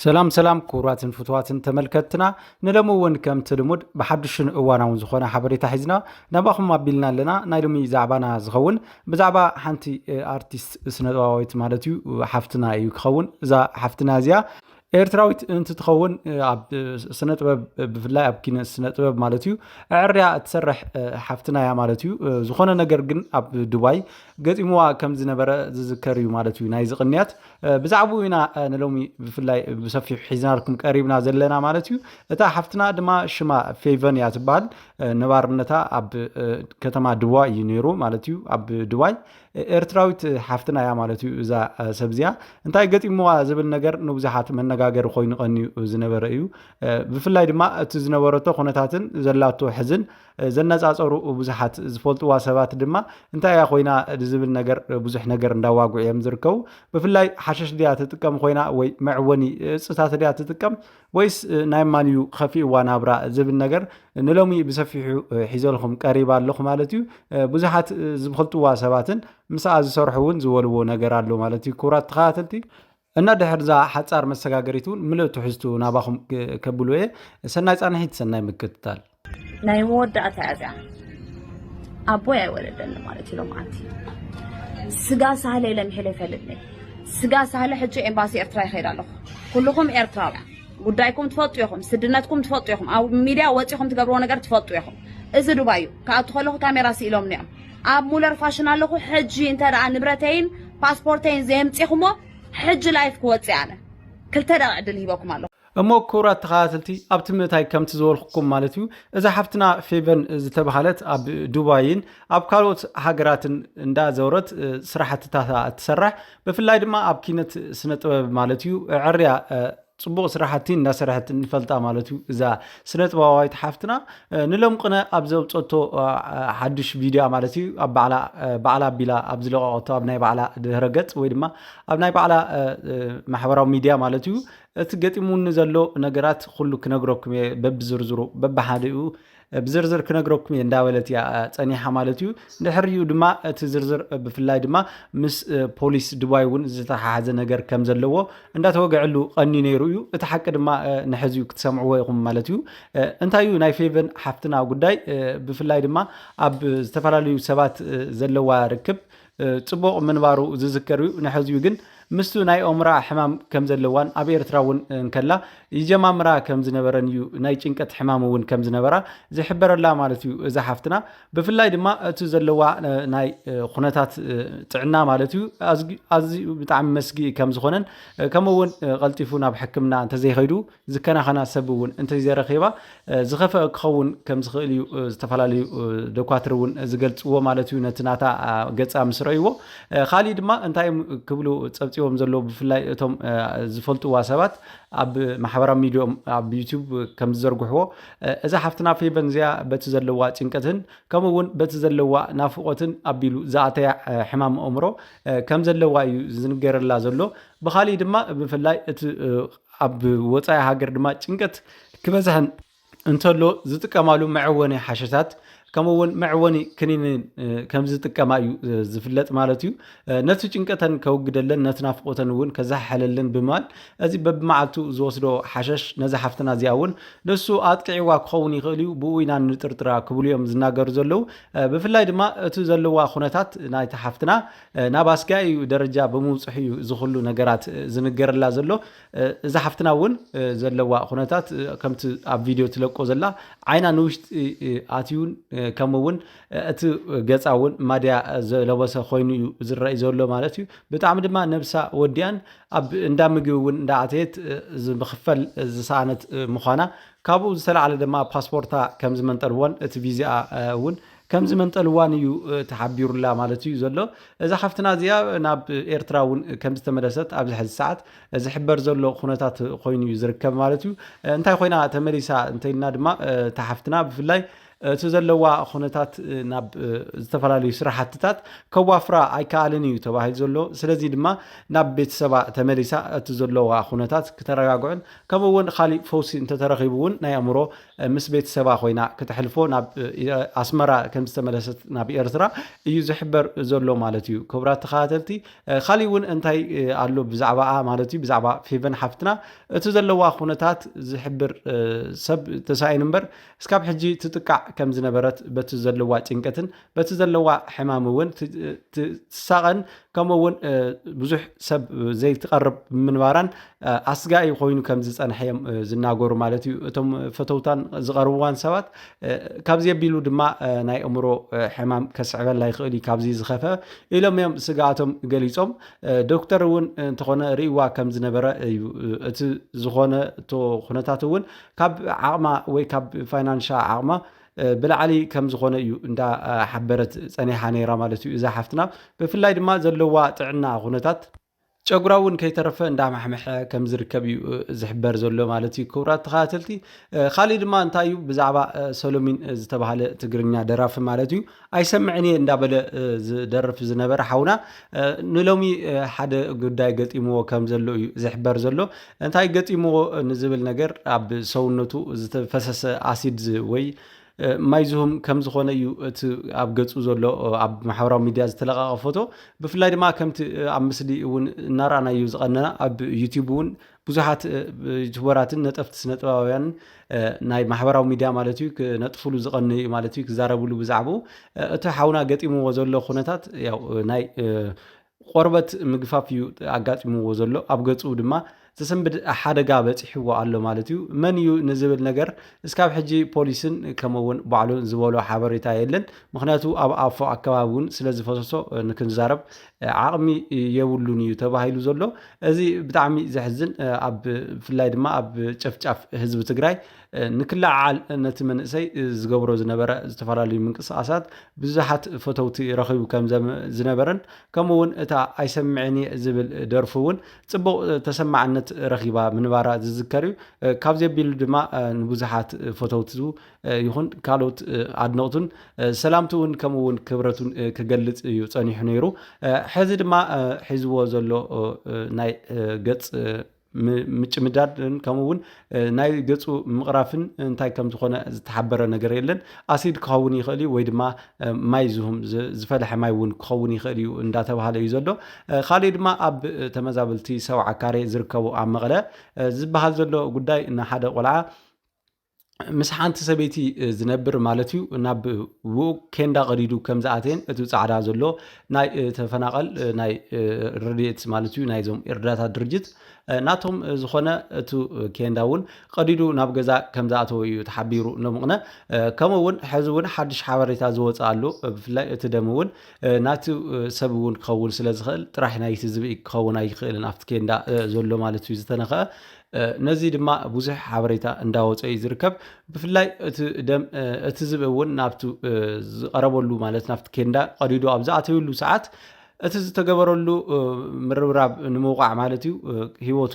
ሰላም ኩራትን ፍትዋትን ተመልከትና ንለምውን ከም ትልሙድ በሐድሽን እዋናውን ዝኾነ ሓበሬታ ሒዝና ናባኹም አቢልና ኣለና ናይ ሎሚ ዛዕባና ዝኸውን ብዛዕባ ሓንቲ አርቲስት ስነጥበባዊት ማለት እዩ ሓፍትና እዩ ክኸውን እዛ ሓፍትና እዚያ ኤርትራዊት እንትትኸውን ኣብ ስነጥበብ ብፍላይ ኣብ ኪነ ስነጥበብ ማለት እዩ ዕርያ እትሰርሕ ሓፍትና ያ ማለት እዩ ዝኾነ ነገር ግን ኣብ ዱባይ ገጢሙዋ ከም ዝነበረ ዝዝከር እዩ ማለት እዩ ናይ ዝቕንያት ብዛዕባ ኢና ንሎሚ ብፍላይ ብሰፊሕ ሒዝናልኩም ቀሪብና ዘለና ማለት እዩ እታ ሓፍትና ድማ ሽማ ፌቨን እያ ትበሃል ነባርነታ ኣብ ከተማ ዱባይ እዩ ነይሩ ማለት እዩ ኣብ ዱባይ ኤርትራዊት ሓፍትና ያ ማለት እዩ እዛ ሰብዚያ እንታይ ገጢሙዋ ዝብል ነገር ንብዙሓት መነጋገር ኮይኑ ቀኒዩ ዝነበረ እዩ ብፍላይ ድማ እቲ ዝነበረቶ ኩነታትን ዘላቶ ሕዝን ዘነጻጸሩ ብዙሓት ዝፈልጥዋ ሰባት ድማ እንታይ ያ ኮይና ዝብል ነገር ብዙሕ ነገር እንዳዋጉዕ እዮም ዝርከቡ ብፍላይ ሓሸሽ ድያ ትጥቀም ኮይና ወይ መዕወኒ እፅታት ድያ ትጥቀም ወይስ ናይ ማንዩ ከፊእዋ ናብራ ዝብል ነገር ንሎሚ ብሰፊሑ ሒዘልኩም ቀሪባ ኣለኹ ማለት እዩ ብዙሓት ዝፈልጥዋ ሰባትን ምስኣ ዝሰርሑ እውን ዝበልዎ ነገር ኣሎ ማለት እዩ ኩራት ተኸታተልቲ እና ድሕር ዛ ሓፃር መሰጋገሪቱ ምልእቱ ሕዝቱ ናባኹም ከብሉ እየ ሰናይ ፃንሒት ሰናይ ምክትታል ናይ መወዳእታ እዚኣ ኣቦይ ኣይወለደኒ ማለት እዩ ሎማዓንቲ ስጋ ሳህለ ኢለ ምሕለ ይፈልጥኒ ስጋ ሳህለ ሕጂ ኤምባሲ ኤርትራ ይኸይድ ኣለኹ ኩልኩም ኤርትራውያን ጉዳይኩም ትፈልጡ ኢኹም ስድነትኩም ትፈልጡ ኢኹም ኣብ ሚድያ ወፂኹም ትገብርዎ ነገር ትፈልጡ ኢኹም እዚ ዱባይ እዩ ካብኣቱ ከለኹ ካሜራ ሲኢሎም ነኦም ኣብ ሙለር ፋሽን ኣለኹ ሕጂ እንተ ደኣ ንብረተይን ፓስፖርተይን ዘየምፂኹሞ ሕጂ ላይፍ ክወፅእ ኣነ ክልተ ደኣ ዕድል ሂበኩም ኣለኹ እሞ ኩራት ተኸታተልቲ ኣብቲ ምእታይ ከምቲ ዝበልኩኩም ማለት እዩ እዛ ሓፍትና ፌቨን ዝተባሃለት ኣብ ዱባይን ኣብ ካልኦት ሃገራትን እንዳዘውረት ስራሕትታት እትሰርሕ ብፍላይ ድማ ኣብ ኪነት ስነጥበብ ማለት እዩ ዕርያ ጽቡቕ ስራሕቲ እንዳሰርሐት ንፈልጣ ማለት እዩ እዛ ስነጥበባዊት ሓፍትና ንሎም ቅነ ኣብ ዘውፀቶ ሓድሽ ቪድዮ ማለት እዩ ኣብ ባዕላ ቢላ ኣብ ዝለቀቐቶ ኣብ ናይ ባዕላ ድህረ ገጽ ወይ ድማ ኣብ ናይ ባዕላ ማሕበራዊ ሚድያ ማለት እዩ እቲ ገጢሙኒ ዘሎ ነገራት ኩሉ ክነግረኩም እየ በብዝርዝሩ በብሓደኡ ብዝርዝር ክነግረኩም እየ እንዳበለት እያ ፀኒሓ ማለት እዩ ድሕሪኡ ድማ እቲ ዝርዝር ብፍላይ ድማ ምስ ፖሊስ ዱባይ እውን ዝተሓሓዘ ነገር ከም ዘለዎ እንዳተወግዕሉ ቀኒ ነይሩ እዩ እቲ ሓቂ ድማ ንሕዝዩ ክትሰምዕዎ ኢኹም ማለት እዩ እንታይ እዩ ናይ ፌቨን ሓፍትና ጉዳይ ብፍላይ ድማ ኣብ ዝተፈላለዩ ሰባት ዘለዋ ርክብ ጽቡቕ ምንባሩ ዝዝከር እዩ ንሕዝዩ ግን ምስቱ ናይ ኦምራ ሕማም ከም ዘለዋን ኣብ ኤርትራ እውን እንከላ ይጀማምራ ከም ዝነበረን እዩ ናይ ጭንቀት ሕማም እውን ከም ዝነበራ ዝሕበረላ ማለት እዩ እዛ ሓፍትና ብፍላይ ድማ እቲ ዘለዋ ናይ ኩነታት ጥዕና ማለት እዩ ኣዝዩ ብጣዕሚ መስጊ ከም ዝኾነን ከምኡ እውን ቀልጢፉ ናብ ሕክምና እንተዘይኸይዱ ዝከናኸና ሰብ እውን እንተዘይረኺባ ዝኸፍአ ክኸውን ከም ዝኽእል እዩ ዝተፈላለዩ ደኳትር እውን ዝገልፅዎ ማለት እዩ ነቲ ናታ ገፃ ምስ ረእይዎ ካሊእ ድማ እንታይ ክብሉ ፀብፂቦም ዘሎ ብፍላይ እቶም ዝፈልጥዋ ሰባት ኣብ ማሕበራዊ ሚድያ ኣብ ዩቲዩብ ከም ዝዘርግሕዎ እዛ ሓፍትና ፌቨን እዚኣ በቲ ዘለዋ ጭንቀትን ከምኡ እውን በቲ ዘለዋ ናፍቆትን ኣቢሉ ዝኣተያ ሕማም ኣእምሮ ከም ዘለዋ እዩ ዝንገረላ ዘሎ ብኻሊእ ድማ ብፍላይ እቲ ኣብ ወፃኢ ሃገር ድማ ጭንቀት ክበዝሕን እንተሎ ዝጥቀማሉ መዕወኒ ሓሸታት ከምኡ እውን መዕወኒ ክኒንን ከም ዝጥቀማ እዩ ዝፍለጥ ማለት እዩ ነቲ ጭንቀተን ከውግደለን ነቲ ናፍቆተን እውን ከዛሓለለን ብማል እዚ በብመዓልቱ ዝወስዶ ሓሸሽ ነዚ ሓፍትና እዚኣ እውን ንሱ ኣጥቂዕዋ ክኸውን ይኽእል እዩ ብኡ ኢና ንጥርጥራ ክብሉ እዮም ዝናገሩ ዘለው ብፍላይ ድማ እቲ ዘለዋ ኩነታት ናይቲ ሓፍትና ናብ ኣስጋኢ ደረጃ ብምውፅሕ እዩ ዝኽሉ ነገራት ዝንገረላ ዘሎ እዛ ሓፍትና እውን ዘለዋ ኩነታት ከምቲ ኣብ ቪድዮ ትለቆ ዘላ ዓይና ንውሽጢ ኣትዩን ከምውን እቲ ገፃ እውን ማድያ ዘለበሰ ኮይኑ እዩ ዝረአይ ዘሎ ማለት እዩ ብጣዕሚ ድማ ነብሳ ወዲያን ኣብ እንዳ ምግቢ እውን እንዳኣተየት ዝምኽፈል ዝሰኣነት ምዃና ካብኡ ዝተለዓለ ድማ ፓስፖርታ ከም ዝመንጠልዎን እቲ ቪዛ እውን ከም ዝመንጠልዋን እዩ ተሓቢሩላ ማለት እዩ ዘሎ እዛ ሓፍትና እዚኣ ናብ ኤርትራ እውን ከም ዝተመለሰት ኣብዚ ሕዚ ሰዓት ዝሕበር ዘሎ ኩነታት ኮይኑ እዩ ዝርከብ ማለት እዩ እንታይ ኮይና ተመሊሳ እንተይልና ድማ ተሓፍትና ብፍላይ ተዘለዋ ኹነታት ናብ ዝተፈላለዩ ስራሕትታት ከዋፍራ ኣይከኣልን እዩ ተባሂሉ ዘሎ ስለዚ ድማ ናብ ቤተሰባ ተመሊሳ ተዘለዋ ኹነታት ከተረጋግዑን ከምኡውን ካሊእ ፈውሲ እንተተረኺቡውን ናይ ኣእምሮ ምስ ቤተሰባ ኮይና ከተሕልፎ ናብ ኣስመራ ከም ዝተመለሰት ናብ ኤርትራ እዩ ዝሕበር ዘሎ ማለት እዩ ክቡራት ተኸታተልቲ ካሊእ እውን እንታይ ኣሎ ብዛዕባኣ ማለት እዩ ብዛዕባ ፌቨን ሓፍትና እቲ ዘለዋ ኹነታት ዝሕብር ሰብ ተሳኢኑ እምበር እስካብ ሕጂ ትጥቃዕ ከም ዝነበረት በቲ ዘለዋ ጭንቀትን በቲ ዘለዋ ሕማም እውን ትሳቐን ከምኡውን ብዙሕ ሰብ ዘይትቐርብ ብምንባራን ኣስጋኢ ኮይኑ ከም ዝፀንሐ እዮም ዝናገሩ ማለት እዩ እቶም ፈተውታን ዝቐርብዋን ሰባት ካብዚ ኣቢሉ ድማ ናይ ኣእምሮ ሕማም ከስዕበላ ይኽእል እዩ ካብዚ ዝኸፈ ኢሎም እዮም ስጋኣቶም ገሊፆም ዶክተር እውን እንተኾነ ርእይዋ ከም ዝነበረ እዩ እቲ ዝኾነ እቶ ኩነታት እውን ካብ ዓቕማ ወይ ካብ ፋይናንሻ ዓቕማ ብላዕሊ ከም ዝኾነ እዩ እንዳ ሓበረት ፀኒሓ ነይራ ማለት እዩ እዛ ሓፍትና ብፍላይ ድማ ዘለዋ ጥዕና ኩነታት ጨጉራ እውን ከይተረፈ እንዳማሕመሐ ከም ዝርከብ እዩ ዝሕበር ዘሎ ማለት እዩ ክቡራት ተኸታተልቲ ካሊእ ድማ እንታይ እዩ ብዛዕባ ሰሎሚን ዝተባሃለ ትግርኛ ደራፊ ማለት እዩ ኣይሰምዕን እየ እንዳበለ ዝደርፍ ዝነበረ ሓውና ንሎሚ ሓደ ጉዳይ ገጢምዎ ከም ዘሎ እዩ ዝሕበር ዘሎ እንታይ ገጢምዎ ንዝብል ነገር ኣብ ሰውነቱ ዝተፈሰሰ ኣሲድ ወይ ማይ ዝሁም ከም ዝኾነ እዩ እቲ ኣብ ገጹ ዘሎ ኣብ ማሕበራዊ ሚድያ ዝተለቐቐ ፎቶ ብፍላይ ድማ ከምቲ ኣብ ምስሊ እውን እናረኣናዩ ዝቐነና ኣብ ዩቲዩብ እውን ብዙሓት ዩቱበራትን ነጠፍቲ ስነጥበባውያንን ናይ ማሕበራዊ ሚድያ ማለት እዩ ክነጥፍሉ ዝቐንዩ ማለት እዩ ክዛረብሉ ብዛዕባኡ እቲ ሓውና ገጢምዎ ዘሎ ኩነታት ያው ናይ ቆርበት ምግፋፍ እዩ ኣጋጢምዎ ዘሎ ኣብ ገጹ ድማ ተሰንብድ ሓደጋ በፂሕዎ ኣሎ ማለት እዩ መን እዩ ንዝብል ነገር እስካብ ሕጂ ፖሊስን ከምኡውን ባዕሉን ዝበሎ ሓበሬታ የለን ምክንያቱ ኣብ ኣፎ ኣከባቢ እውን ስለ ዝፈሰሶ ንክንዛረብ ዓቕሚ የብሉን እዩ ተባሂሉ ዘሎ እዚ ብጣዕሚ ዘሕዝን ኣብ ብፍላይ ድማ ኣብ ጨፍጫፍ ህዝቢ ትግራይ ንክላዓል ነቲ መንእሰይ ዝገብሮ ዝነበረ ዝተፈላለዩ ምንቅስቃሳት ብዙሓት ፈተውቲ ረኺቡ ከም ዝነበረን ከምኡውን እታ ኣይሰምዕኒ ዝብል ደርፊ እውን ፅቡቕ ተሰማዕነት ረኺባ ምንባራ ዝዝከር እዩ ካብዚ ኣቢሉ ድማ ንብዙሓት ፈተውቲ ይኹን ካልኦት ኣድነቕቱን ሰላምቱ እውን ከምኡውን ክብረቱን ክገልፅ እዩ ፀኒሑ ነይሩ ሕዚ ድማ ሒዝዎ ዘሎ ናይ ገፅ ምጭምዳድን ከምኡውን ናይ ገፁ ምቕራፍን እንታይ ከም ዝኾነ ዝተሓበረ ነገር የለን ኣሲድ ክኸውን ይኽእል እዩ ወይ ድማ ማይ ዝሁም ዝፈለሐ ማይ እውን ክኸውን ይኽእል እዩ እንዳተባሃለ እዩ ዘሎ ካሊእ ድማ ኣብ ተመዛበልቲ ሰብዓ ካሬ ዝርከቡ ኣብ መቐለ ዝበሃል ዘሎ ጉዳይ ንሓደ ቆልዓ ምስ ሓንቲ ሰበይቲ ዝነብር ማለት እዩ ናብ ውኡ ኬንዳ ቀዲዱ ከም ዝኣተን እቲ ፃዕዳ ዘሎ ናይ ተፈናቐል ናይ ረድኤት ማለት እዩ ናይዞም እርዳታ ድርጅት ናቶም ዝኾነ እቲ ኬንዳ እውን ቀዲዱ ናብ ገዛ ከም ዝኣተወ እዩ ተሓቢሩ ነምቕነ ከምኡውን ሕዚ እውን ሓድሽ ሓበሬታ ዝወፅእ ኣሎ ብፍላይ እቲ ደም እውን ናቲ ሰብ እውን ክኸውን ስለ ዝኽእል ጥራሕ ናይቲ ዝብኢ ክኸውን ኣይክእልን ኣብቲ ኬንዳ ዘሎ ማለት እዩ ዝተነኽአ ነዚ ድማ ብዙሕ ሓበሬታ እንዳወፀ እዩ ዝርከብ ብፍላይ እቲ ደም እቲ ዝብኢ እውን ናብቲ ዝቐረበሉ ማለት ናብቲ ኬንዳ ቀዲዱ ኣብ ዝኣተዩሉ ሰዓት እቲ ዝተገበረሉ ምርብራብ ንምውቃዕ ማለት እዩ ሂወቱ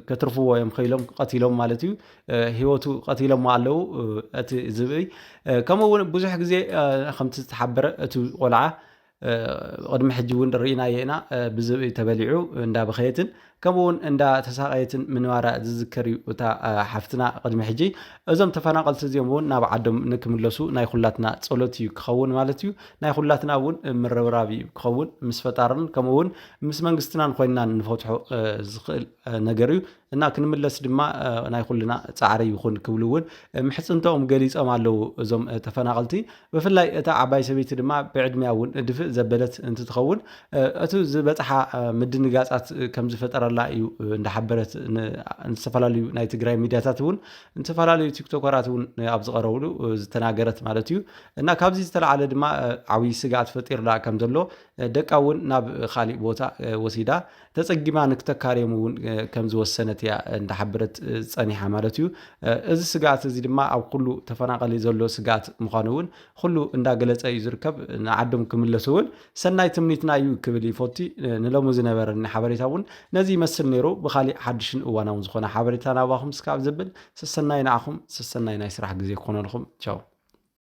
ከትርፍዎ እዮም ኸኢሎም ቀቲሎም ማለት እዩ ሂወቱ ቀቲሎም ኣለዉ እቲ ዝብኢ ከምኡውን ብዙሕ ግዜ ከምቲ ዝተሓበረ እቲ ቆልዓ ቅድሚ ሕጂ እውን ርኢናዮ ኢና ብዝብኢ ተበሊዑ እንዳበኸየትን ከምኡውን እንዳተሳቀየትን ምንባራ ዝዝከር እዩ እታ ሓፍትና ቅድሚ ሕጂ እዞም ተፈናቀልቲ እዚኦም እውን ናብ ዓዶም ንክምለሱ ናይ ኩላትና ፀሎት እዩ ክኸውን ማለት እዩ ናይ ኩላትና እውን ምርብራብ እዩ ክኸውን ምስ ፈጣርን ከምኡውን ምስ መንግስትናን ኮይንና ንፈትሖ ዝኽእል ነገር እዩ እና ክንምለስ ድማ ናይ ኩልና ፃዕሪ ይኹን ክብሉ እውን ምሕፅንቶኦም ገሊፆም ኣለዉ እዞም ተፈናቀልቲ ብፍላይ እታ ዓባይ ሰበይቲ ድማ ብዕድሚያ እውን ድፍእ ዘበለት እንትትኸውን እቲ ዝበፅሓ ምድንጋፃት ከም ዝፈጠረላ እዩ እንዳሓበረት ዝተፈላለዩ ናይ ትግራይ ሚድያታት እውን ዝተፈላለዩ ቲክቶከራት እውን ኣብ ዝቐረብሉ ዝተናገረት ማለት እዩ እና ካብዚ ዝተለዓለ ድማ ዓብይ ስጋኣት ፈጢርላ ከም ዘሎ ደቃ እውን ናብ ካሊእ ቦታ ወሲዳ ተፀጊማ ንክተካርዮም እውን ከም ዝወሰነት እያ እንዳሓበረት ፀኒሓ ማለት እዩ እዚ ስጋኣት እዚ ድማ ኣብ ኩሉ ተፈናቀሊ ዘሎ ስጋኣት ምዃኑ እውን ኩሉ እንዳገለፀ እዩ ዝርከብ ንዓዶም ክምለሱ እውን ሰናይ ትምኒትና እዩ ክብል ይፈቲ ንሎሚ ዝነበረኒ ሓበሬታ እውን ነዚ ይመስል ነይሩ ብካሊእ ሓድሽን እዋናውን ዝኾነ ሓበሬታ ናባኹም ስካብ ዝብል ሰሰናይ ንዓኹም ሰሰናይ ናይ ስራሕ ግዜ ክኾነልኩም ቻው